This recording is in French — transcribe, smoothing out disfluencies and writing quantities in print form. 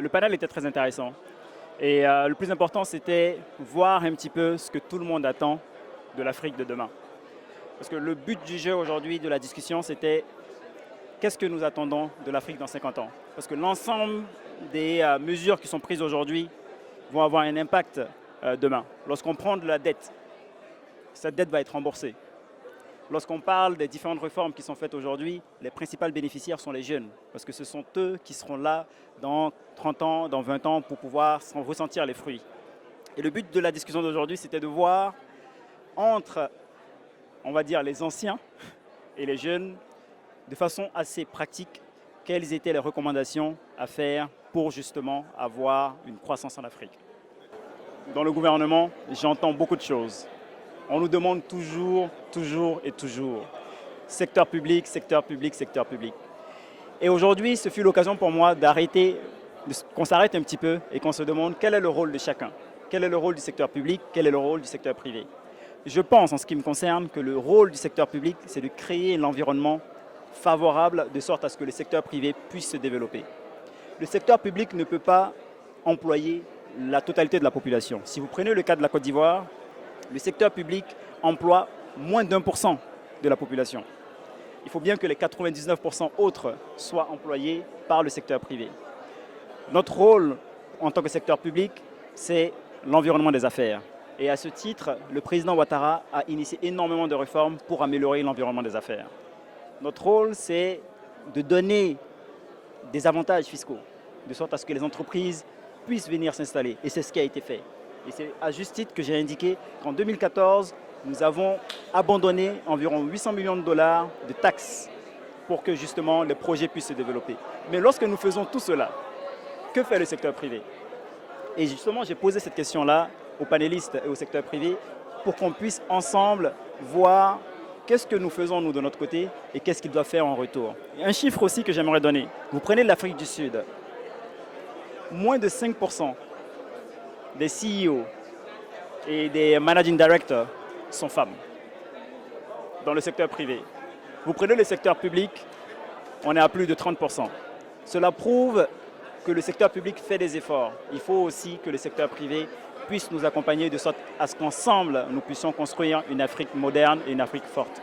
Le panel était très intéressant. Et le plus important, c'était voir un petit peu ce que tout le monde attend de l'Afrique de demain. Parce que le but du jeu aujourd'hui, de la discussion, c'était qu'est-ce que nous attendons de l'Afrique dans 50 ans. Parce que l'ensemble des mesures qui sont prises aujourd'hui vont avoir un impact demain. Lorsqu'on prend de la dette, cette dette va être remboursée. Lorsqu'on parle des différentes réformes qui sont faites aujourd'hui, les principaux bénéficiaires sont les jeunes, parce que ce sont eux qui seront là dans 30 ans, dans 20 ans, pour pouvoir ressentir les fruits. Et le but de la discussion d'aujourd'hui, c'était de voir entre, on va dire, les anciens et les jeunes, de façon assez pratique, quelles étaient les recommandations à faire pour justement avoir une croissance en Afrique. Dans le gouvernement, j'entends beaucoup de choses. On nous demande toujours, secteur public, secteur public, secteur public. Et aujourd'hui, ce fut l'occasion pour moi d'arrêter, qu'on s'arrête un petit peu et qu'on se demande quel est le rôle de chacun. Quel est le rôle du secteur public, quel est le rôle du secteur privé. Je pense, en ce qui me concerne, que le rôle du secteur public, c'est de créer l'environnement favorable de sorte à ce que le secteur privé puisse se développer. Le secteur public ne peut pas employer la totalité de la population. Si vous prenez le cas de la Côte d'Ivoire, le secteur public emploie moins d'1% de la population. Il faut bien que les 99% autres soient employés par le secteur privé. Notre rôle en tant que secteur public, c'est l'environnement des affaires. Et à ce titre, le président Ouattara a initié énormément de réformes pour améliorer l'environnement des affaires. Notre rôle, c'est de donner des avantages fiscaux, de sorte à ce que les entreprises puissent venir s'installer. Et c'est ce qui a été fait. Et c'est à juste titre que j'ai indiqué qu'en 2014, nous avons abandonné environ 800 millions de dollars de taxes pour que justement les projets puissent se développer. Mais lorsque nous faisons tout cela, que fait le secteur privé? Et justement, j'ai posé cette question-là aux panélistes et au secteur privé pour qu'on puisse ensemble voir qu'est-ce que nous faisons nous de notre côté et qu'est-ce qu'ils doivent faire en retour. Et un chiffre aussi que j'aimerais donner. Vous prenez l'Afrique du Sud, moins de 5% des CEO et des managing directors sont femmes dans le secteur privé. Vous prenez le secteur public, on est à plus de 30%. Cela prouve que le secteur public fait des efforts. Il faut aussi que le secteur privé puisse nous accompagner de sorte à ce qu'ensemble, nous puissions construire une Afrique moderne et une Afrique forte.